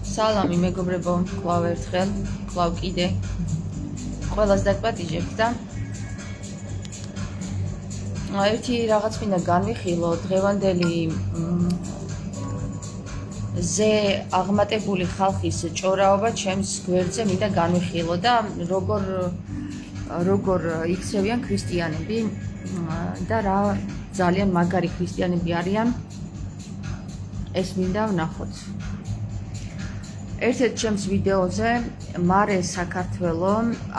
სალამი მეგობრებო, კვლავ ერთხელ, კვლავ კიდე ყველას დაგპატიჟებთ და ერთი რაღაც მინდა განვიხილო, დღევანდელი ზე აღმატებული ხალხის ჭორაობა ჩემს გვერდზე მინდა განვიხილო და როგორ იქცევიან ქრისტიანები და რა ძალიან მაგარი ქრისტიანები არიან, ეს მინდა ვნახოთ. ერთ-ერთ ჩემს ვიდეოზე მარე საქართველო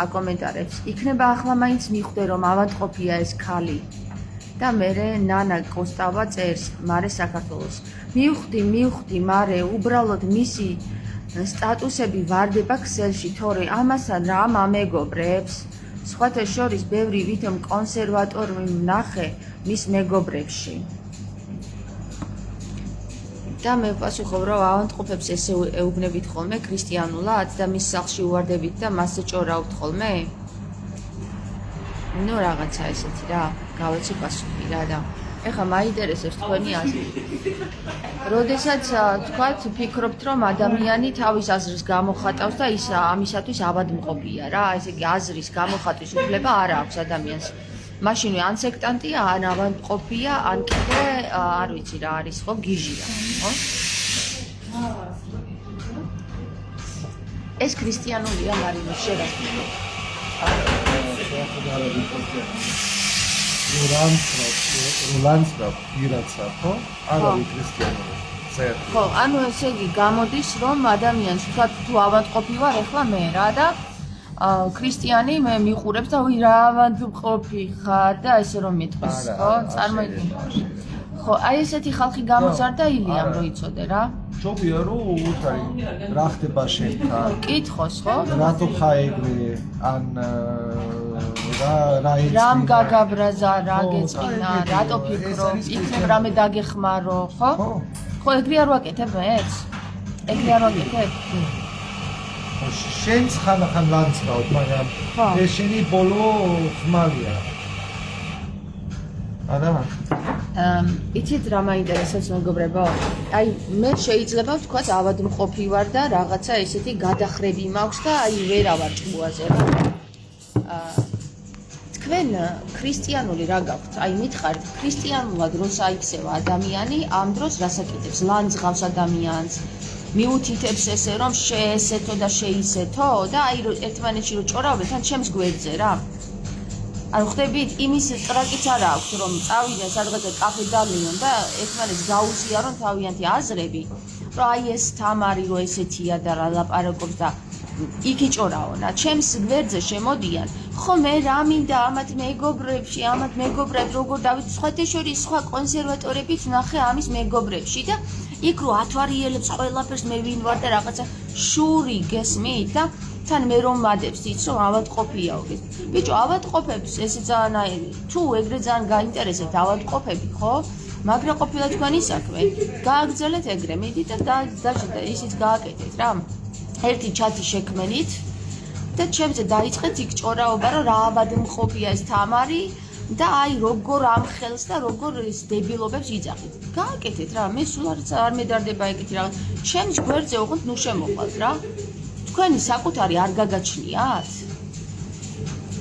აკომენტარებს, იქნება ახლა მაინც მიხვდე რომ ავადმყოფია ეს ქალი და მერე ნანა კოსტავა წერს მარე საქართველოს. მივხვდი მარე, უბრალოდ მისი სტატუსები ვარდება ქსელში, თორე ამასთან რა მამეგობრებს, სხვათა შორის ბევრი ვითომ კონსერვატორი ვნახე მის მეგობრებში. და მე ვპასუხობ, რომ ავადმყოფებს ესე ეუბნებით ხოლმე ქრისტიანულად და მის სახლში უვარდებით და მასზე ჭორავთ ხოლმე? ნუ რაღაცა ესეთი რა, გავეცი პასუხი რა და ეხლა მაინტერესებს თქვენი აზრი. როდესაც თქვათ, ფიქრობთ, რომ ადამიანი თავის აზრს გამოხატავს და ის ამისათვის ავადმყოფია რა, ესე იგი აზრის გამოხატვის უფლება არ აქვს ადამიანს. მაშინ ან სექტანტია, ან ავადმყოფია, ან კიდე არ ვიცი რა არის ხო, გიჟია, ხო? ეს ქრისტიანულია მარინო შეგასწავლო. როლანსრაფ პირაცა ხო? არავის ქრისტიანობა. ხო, ანუ ესე იგი გამოდის რომ ადამიანს ვთქვათ თუ ავადმყოფი ვარ ეხლა მე რა და ქრისტიანი მე მიყურებს და ვი რა ავადმყოფი ხარ და ესე რომ მეტყვის, ხო? წარმოიდგინე. ხო, აი ესეთი ხალხი გამოზარდა ილიამ რო იცოდე რა. ჯობია რომ უთხარი რა ხდება შენთან. კითხოს, ხო? რატო ხაიგრე ან რა რამ გაგაბრაზა, რა გეწყინა, რატო ფიქრობ, იქნებ რამე დაგეხმარო, ხო? ხო, ეგრე არ ვაკეთებ მეც? ეგრე არ ვაკეთებ? შენს ხან ლანცრავთ, მაგრამ ეს შენი ბოლო ხმალია. არა? იცით რა მაინტერესებს მეგობრებო? აი მე შეიძლება ვთქვათ ავადმყოფი ვარ და რაღაცა ესეთი გადახრები მაქვს და აი ვერა ვარ ჭუაზე რა. თქვენ ქრისტიანული რა გაქვთ? აი მითხარით, ქრისტიანულად როს აიქცევა ადამიანი, ამ დროს რას აკეთებს? ლანძღავს ადამიანს, მიუთითებს ესე რომ შეესეთო და შეისეთო და აი ერთმანეთში რო ჭორავენ თან ჩემს გვერდზე რა. ანუ ხდებით, იმის ტრაკიც არ აქვს რომ წავიდნენ სადღაცა კაფე დალიონ და ერთმანეთს გაუზიარონ თავიანთი აზრები, რომ აი ეს თამარი რო ესეთია და რა ლაპარაკობს და იქ იჭორავონა, ჩემს გვერდზე შემოდიან. ხო მე რა მინდა ამათ მეგობრებში, ამათ მეგობრად როგორ დავით სხვათა შორის სხვა კონსერვატორებიც ვნახე ამის მეგობრებში და იქ რო ათვარიელებს ყველაფერს მე ვინ ვარ და რაღაცა შური გესმით და თან მე რომ მადებს იცი რომ ავადმყოფიაო ეს. ბიჭო, ავადმყოფებს ესე ძალიან თუ ეგრე ძალიან გაინტერესებთ ავადმყოფები, ხო? მაგრა ყოფილა თქვენი საქმე. გააგრძელეთ ეგრე, მიდით და ისიც გააკეთეთ რა. ერთი ჩათი შექმენით და ჩემზე დაიწყეთ იქ ჭორაობა რომ რა ავადმყოფია ეს თამარი და აი როგორ ამ ხელს და როგორ ეს დებილობებს იძახით. გააკეთეთ რა, მე სულ არ მედარდება ეგეთი რაღაც. ჩემს გვერდზე უყოთ ნუ შემოყვათ რა. თქვენი საკუთარი არ გაგაჩნიათ?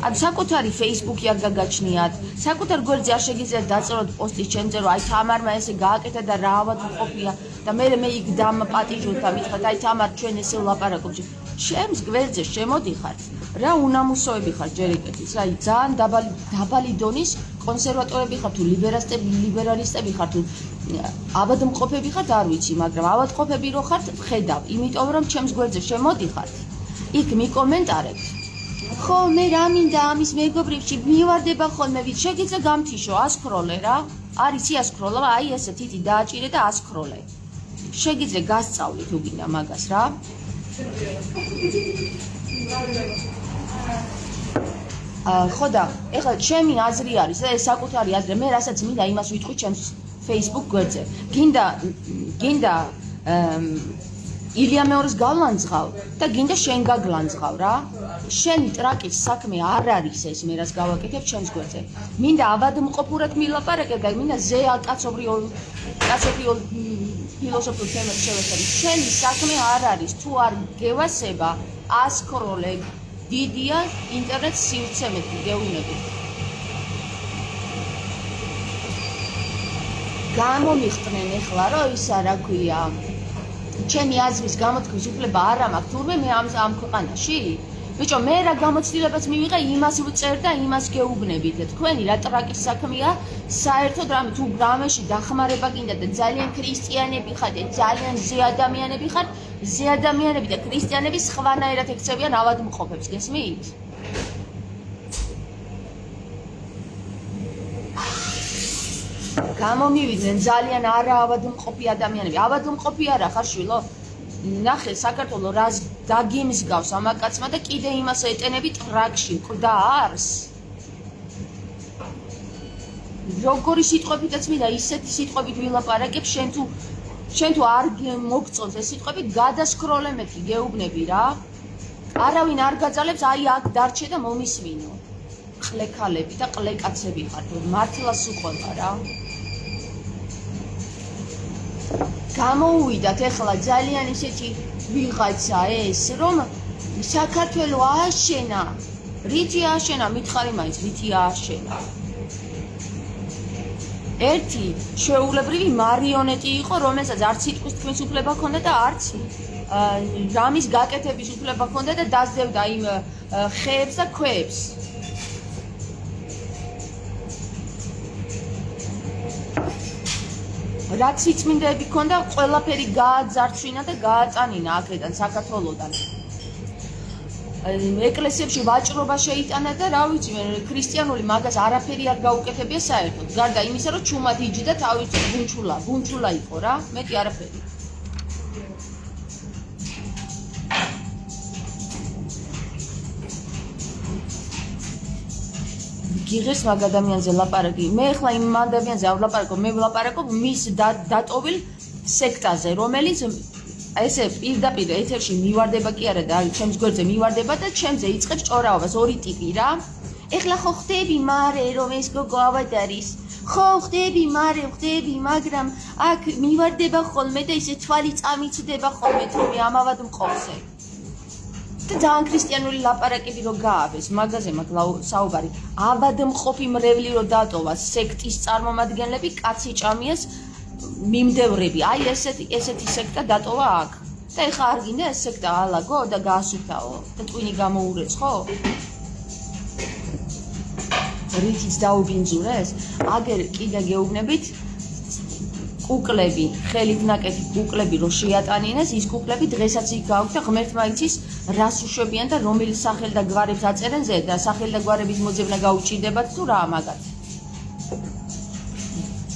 ან საკუთარი Facebook-ი არ გაგაჩნიათ? საკუთარ გვერდზე არ შეგიძლიათ დაწეროთ პოსტი ჩემზე რომ აი თამარმა ესე გააკეთა და რა ავადმყოფია და მე იქ დამპატიჟოთ და მითხრათ აი თამარ ჩვენ ესე ვლაპარაკობთ. ჩემს გვერდზე შემოდიხართ, რა უნამუსოები ხართ ჯერ იკეთის, აი ძალიან დაბალი დონის კონსერვატორები ხართ თუ ლიბერალისტები ხართ თუ ავადმყოფები ხართ არ ვიცი, მაგრამ ავადმყოფები რო ხართ ვხედავ, იმიტომ რომ ჩემს გვერდზე შემოდიხართ, იქ მიკომენტარებთ. ხო, მე რა მინდა ამის მეგობრებში მივარდება ხოლმე ვით შეგიძლია გამთიშო, ასკროლე რა. არის იასკროლა, აი ესე თითი დააჭირე და ასკროლე. შეგიძლია გასწავლი თუ გინდა მაგას რა. ხო და ეხლა ჩემი აზრი არის და ეს საკუთარი აზრი, მე რასაც მინდა იმას ვიტყვი ჩემს Facebook გვერდზე. გინდა ილია მეორის გავლანძღავ და გინდა შენ გაგლანძღავ რა. შენი ტრაკის საქმე არ არის ეს მე რას გავაკეთებ ჩემს გვერდზე. მინდა ავადმყოფურად მილაპარაკებ და მინდა კაცობრიო ფილოსოფიურ თემებს შევეცადე. შენი საქმე არ არის თუ არ გევასება ასკროლებ დიდია ინტერნეტ სივრცემეთ გეუნებით. გამომიხდნენ ეხლა რომ ისა რა ქვია ჩემი აზრის გამოთქმის უფლება არ მაქვს თურმე მე ამ ქვეყანაში? ბიჭო, მე რა გამოცდილებაც მივიღე, იმას ვწერ და იმას გეუბნებით. თქვენი რა ტრაკის საქმეა, საერთოდ რამე თუ რამეში დახმარება გინდა და ძალიან ქრისტიანები ხართ, ძალიან ზე ადამიანები ხართ, ზე ადამიანები და ქრისტიანები სხვანაირად ექცევიან ავადმყოფებს, გესმით? გამომივიდნენ ძალიან არაავადმყოფი ადამიანები. ავადმყოფი არა ხარ შვილო? ნახე საქართველოს რას დაგიმსგავს ამ კაცმა და კიდე იმას ეტენები ტრაკში მკვდა არს. როგორი სიტყვებითაც მინდა ისეთი სიტყვებით ვილაპარაკებ შენ თუ არ მოგწონს ეს სიტყვები გადასკროლე მეთქი გეუბნები რა. არავინ არ გაძალებს აი აქ დარჩე და მომისმინო. ყლეკალები და ყლეკაცები ხართ მართლაც უყვება რა. გამოუვიდათ ეხლა ძალიან ისეთი ვიღაცა ეს რომ საქართველოს ააშენა. რითი ააშენა? მითხარი მაინც რითი ააშენა? ერთი შეუულებრივი მარიონეტი იყო, რომელსაც არც სიტყვის თქმის უფლება ჰქონდა და არც რამის გაკეთების უფლება ჰქონდა და დაძდევდა იმ ხეებს და ქვებს. რაც სიწმინდეები ჰქონდა, ყველაფერი გააძარცვინა და გააწანინა აქედან საქართველოდან. ეკლესიებში ვაჭრობა შეიტანა და რა ვიცი მე ქრისტიანული მაგას არაფერი არ გაუკეთებია საერთოდ. გარდა იმისა, რომ ჩუმად იჯდა თავის ბუნჩულა იყო რა, მეტი არაფერი. გიღეს მაგ ადამიანზე ლაპარაკი. მე ახლა იმ ადამიანზე არ ვლაპარაკობ, მე ვლაპარაკობ მის დატოვილ სექტაზე, რომელიც ესე პირდაპირ ეთერში მივარდება კი არა და ჩემს გვერდზე მივარდება და ჩემზე იწყებს ჭორაობას ორი ტიპი რა. ეხლა ხო ხდები მარე რომ ეს გოგო ავად არის. ხო ხდები მარე, ხდები, მაგრამ აქ მივარდება ხოლმე და ისე თვალი წამიწდება ხოლმე თუმე ამავად მყოფზე. და ძალიან ქრისტიანული ლაპარაკები რო გააბეს, მაგაზე მაქვს საუბარი. ავადმყოფი მრევლი რო დატოვა სექტის წარმომადგენლები, კაცი ჭამიას მიმდევრები. აი ესეთი სექტა დატოვა აქ. და ეხლა არ გინდა ეს სექტა ალაგო და გაასუფთავო და ტვინი გამოურეცხო? რითიც დაუბინძურეს? აგერ კიდე გეუბნებით კუკლები, ხელით ნაკეთი კუკლები რო შეატანინეს, ის კუკლები დღესაც იქ გააქვთ და ღმერთმა იცის რას უშვებიან და რომელი სახელ და გვარებს აწერენ ზე და სახელ და გვარების მოძებნა გაუჭირდებათ თუ რა მაგათ.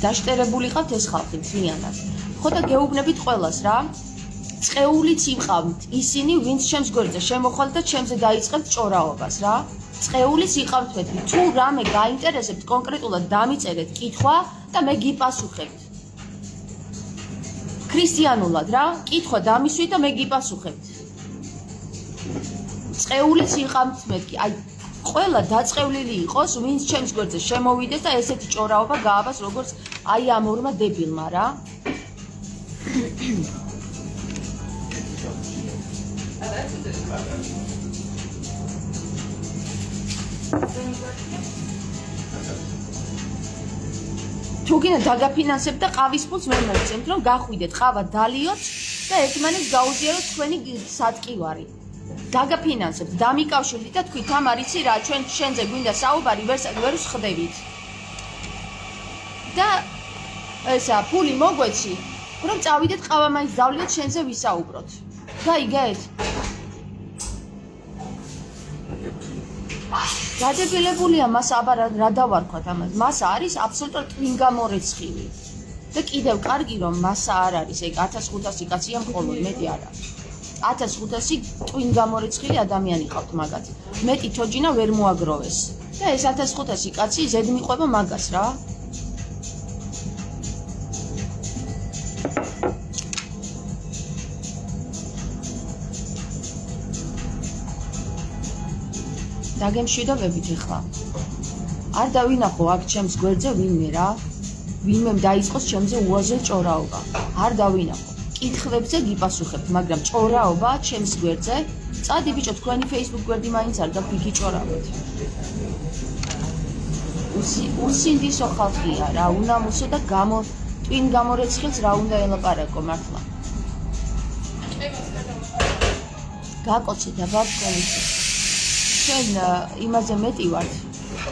დაშტერებული ხავთ ეს ხალხი მთლიანად. ხო და გეუბნებით ყველას რა. წყეულიც იყავთ ისინი, ვინც ჩემს გვერდზე შემოხვალთ და ჩემზე დაიწყებთ ჭორაობას რა. წყეულიც იყავთ მეთქი. თუ რამე გაინტერესებთ კონკრეტულად დამიწერეთ კითხვა და მე გიპასუხებთ. ქრისტიანულად რა, კითხვა დამისვით და მე გიპასუხებთ. წყეულიც იყავთ მეთქი. აი ყველა დაწყევლილი იყოს, ვინც ჩემს გვერდზე შემოვიდეს და ესეთი ჭორაობა გააბას როგორც აი ამ ორმა დებილმა რა. თუ გინდა დაგაფინანსებთ და ყავის ფულს მე მოვცემთ, რომ გახვიდეთ ყავა დალიოთ და ერთმანეთს გაუზიაროთ თქვენი სატკივარი. დაგაფინანსებთ, დამიკავშირდით და თქვით თამარ იცი რა, ჩვენ შენზე გვინდა საუბარი, ვერ ვსხდებით. და ესა ფული მოგვეცი, რომ წავიდეთ ყავა მაინც დავლიოთ შენზე ვისაუბროთ. გაიგეთ? გადებილებულია მას აბა რა დავარქვათ ამას. მას არის აბსოლუტურად ტვინგამორეცხილი. და კიდევ კარგი რომ მასა არ არის, ეგ 1500 კაცია მხოლოდ, მეტი არა. 1500 ტვინგამორეცხილი ადამიანი ყავთ მაგათ. მეტი თოჯინა ვერ მოაგროვეს. და ეს 1500 კაცი ზედ მიყვება მაგას რა. დაგემშვიდობებით ეხლა. არ დავინახო აქ ჩემს გვერდზე ვინმე რა. ვინმემ დაიწყოს ჩემზე უაზრე ჭორაობა. არ დავინახო. კითხვებზე გიპასუხებთ, მაგრამ ჭორაობა ჩემს გვერდზე. წადი ბიჭო, თქვენი Facebook გვერდი მაინც არ გაქვთ, გიჭორავთ. უსინდისო ხალხია რა, უნამუსო და ტვინ გამორეცხილს რა უნდა ელაპარაკო მართლა. გაკოცე და ბაბკონიც. ჩვენ იმაზე მეტი ვართ.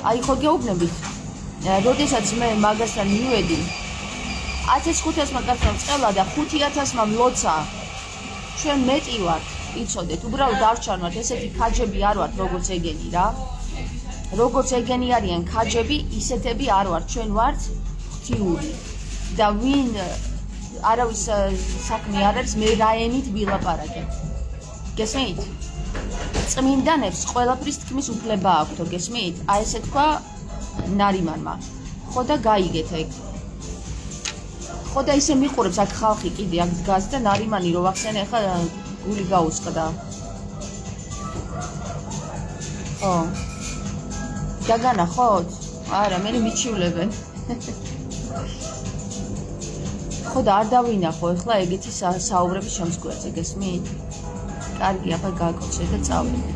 აი ხო გეუბნებით. როდესაც მე მაგასთან მივედი 1500-მა კაცმა წელა და 5000-მა მლოცა. ჩვენ მეტი ვართ, იცოდეთ, უბრალოდ არ ჩანვართ, ესეთი ქაჯები არ ვართ, როგორც ეგენი რა. როგორც ეგენი არიან ქაჯები, ისეთები არ ვართ, ჩვენ ვართ ღვთიური. და ვინ არავის საქმე არ არის, მე რა ენით ვილაპარაკე. გესმით? წმინდანებს ყველაფრის თქმის უფლება აქვთო, გესმით? აი ესე თქვა ნარიმანმა. ხო და გაიგეთ ეგ. ხო და ისე მიყურებს აქ ხალხი კიდე აქ დგას და ნარიმანი რო ვახსენე ახლა გული გაუსყდა. ხო. დაგანახოთ? არა, მე მიჩივლებენ. ხო და არ დავინახო ახლა ეგეთი საუბრები ჩემს გვერდზე, გესმით? კარგი, აბა გაკოცე და წავიდე.